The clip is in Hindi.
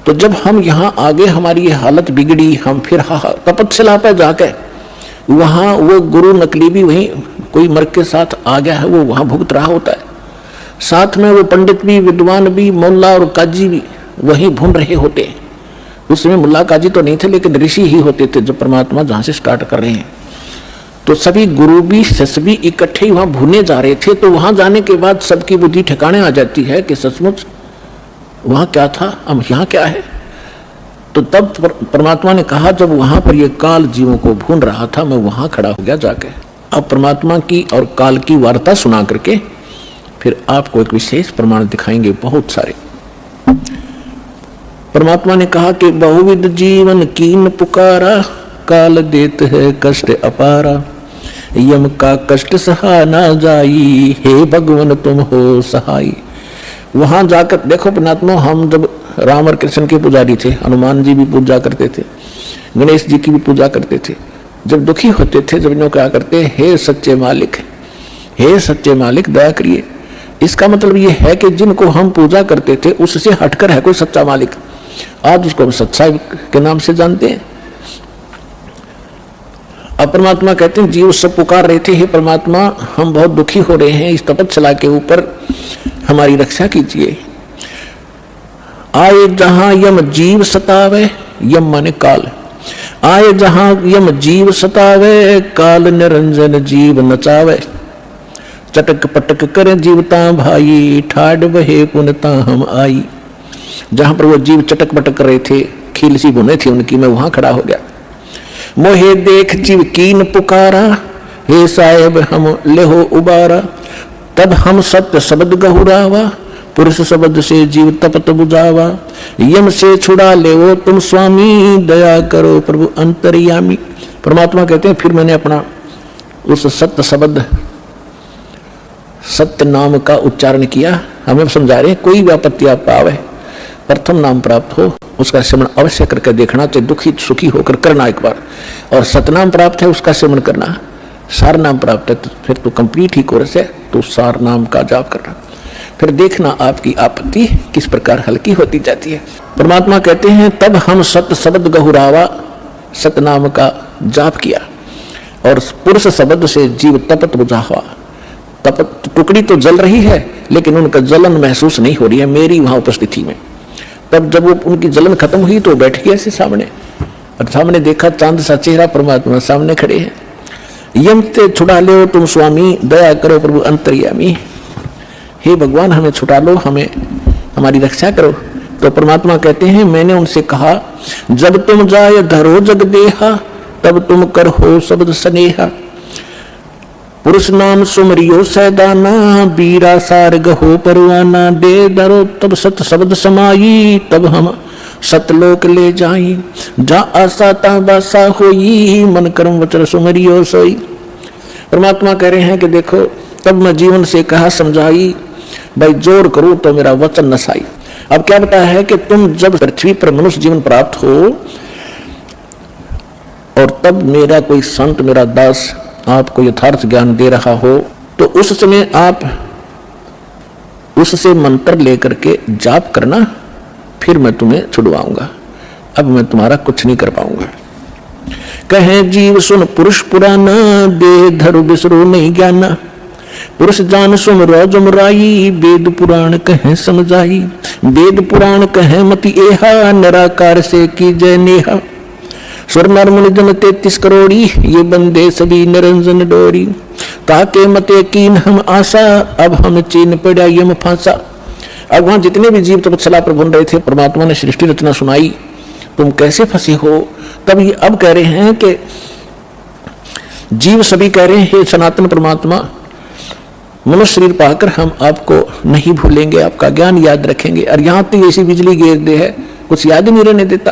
तो जब हम यहाँ आगे हमारी ये हालत बिगड़ी, हम फिर तपस्या पे जाके वहाँ वो गुरु नकली भी वहीं कोई मर्ग के साथ आ गया है, वो वहाँ भुगत रहा होता है। साथ में वो पंडित भी, विद्वान भी, मौला और काजी भी वहीं भून रहे होते हैं। उसमें मुल्ला काजी तो नहीं थे, लेकिन ऋषि ही होते थे जो परमात्मा जहाँ से स्टार्ट कर रहे हैं। तो सभी गुरु भी, शिष्य भी इकट्ठे वहाँ भूने जा रहे थे। तो वहाँ जाने के बाद सबकी बुद्धि ठिकाने आ जाती है कि सचमुच वहाँ क्या था, अब यहाँ क्या है। तो तब परमात्मा ने कहा, जब वहाँ पर ये काल जीवों को भून रहा था, मैं वहाँ खड़ा हो गया जाके। अब परमात्मा की और काल की वार्ता सुना करके फिर आपको एक विशेष प्रमाण दिखाएंगे, बहुत सारे। परमात्मा ने कहा कि बहुविध जीवन कीन पुकारा, काल देत है कष्ट अपारा, यम का कष्ट सहा ना जाई, हे भगवान तुम हो सहाई। वहां जाकर देखो परमात्मा, हम जब राम और कृष्ण के पुजारी थे, हनुमान जी भी पूजा करते थे, गणेश जी की भी पूजा करते थे। जब दुखी होते थे, जब इन्हों क्या करते, हे सच्चे मालिक, हे सच्चे मालिक दया करिए। इसका मतलब ये है कि जिनको हम पूजा करते थे उससे हटकर है कोई सच्चा मालिक, आज उसको हम सच्चाई के नाम से जानते हैं। अब परमात्मा कहते हैं, जीव सब पुकार रहे थे, हे परमात्मा हम बहुत दुखी हो रहे हैं, इस तपस्या के ऊपर हमारी रक्षा कीजिए। आए जहां यम जीव सतावे, यम माने काल, आए जहां यम जीव सतावे, काल निरंजन जीव नचावे, चटक पटक करे जीवता भाई, ठाड बहे पुनता हम आई। जहां पर वो जीव चटक पटक रहे थे, खील सी बुने थी उनकी, मैं वहां खड़ा हो गया। मोहे देख जीव कीन पुकारा, हे साहेब हम लेहो उबारा, तब हम सत्य शब्द गहुरावा, पुरुष शब्द से जीव तपत बुझावा, यम से छुड़ा ले वो तुम स्वामी, दया करो प्रभु अंतर्यामी। परमात्मा कहते हैं, फिर मैंने अपना उस सत्य शब्द, सत्य नाम का उच्चारण किया। हमें समझा रहे, कोई भी आपत्ति आप पावे, प्रथम नाम प्राप्त हो उसका सेवन अवश्य करके देखना, चाहे दुखी सुखी होकर करना एक बार। और सतनाम प्राप्त है उसका सेवन करना, सार नाम प्राप्त है तो फिर तो कंप्लीट ही कोर्स है, तो सार नाम का जाप करना, फिर देखना आपकी आपत्ति किस प्रकार हल्की होती जाती है। परमात्मा कहते हैं, तब हम सत्य शब्द गहुरावा, सतनाम का जाप किया, और पुरुष शब्द से जीव तपत बुझावा। तपत टुकड़ी तो जल रही है, लेकिन उनका जलन महसूस नहीं हो रही है मेरी वहां उपस्थिति में। तब जब वो उनकी जलन खत्म हुई तो बैठ गया ऐसे सामने, और सामने देखा चांद सा चेहरा परमात्मा सामने खड़े हैं। यम से छुड़ा लो तुम स्वामी, दया करो प्रभु अंतर्यामी। हे भगवान हमें छुटा लो, हमें हमारी रक्षा करो। तो परमात्मा कहते हैं, मैंने उनसे कहा, जब तुम जाए धरो जग देहा, तब तुम कर हो शब्द स्नेहा, पुरुष नाम सुमरियो सैदाना, बीरा सार गहो परवाना, दे धरो तब सत शब्द समाई, तब हम सतलोक ले जाई, जा आशा ता बासा होई, मन कर्म वचन सुमरियो सोई। परमात्मा कह रहे हैं कि देखो, तब मैं जीवन से कहा समझाई, भाई जोर करूं तो मेरा वचन नसाई। अब क्या बताया है कि तुम जब पृथ्वी पर मनुष्य जीवन प्राप्त हो, और तब मेरा कोई संत, मेरा दास आपको यथार्थ ज्ञान दे रहा हो, तो उस समय आप उससे मंत्र लेकर के जाप करना, फिर मैं तुम्हें छुड़वाऊंगा। अब मैं तुम्हारा कुछ नहीं कर पाऊंगा। कहे जीव सुन पुरुष पुराना, देह धरु बिसरो नहीं ज्ञाना, पुरुष जान सुमरो जुमराई, वेद पुराण कहे समझाई, वेद पुराण कहे मति एहा, निराकार से की जय नेहा, स्वर नर मुनि जन 33 करोड़ी, ये बंदे सभी निरंजन डोरी, ताके मते कीन हम आशा, अब हम चीन पड़ा यम फांसा। अब वहां जितने भी जीव तपस्या पर बन रहे थे, परमात्मा ने सृष्टि रचना सुनाई, तुम कैसे फंसे हो। तब ये अब कह रहे हैं कि जीव सभी कह रहे हैं, हे सनातन परमात्मा, मनुष्य शरीर पाकर हम आपको नहीं भूलेंगे, आपका ज्ञान याद रखेंगे। और यहाँ तक ऐसी बिजली गिर दे है, कुछ याद ही नहीं रहने देता।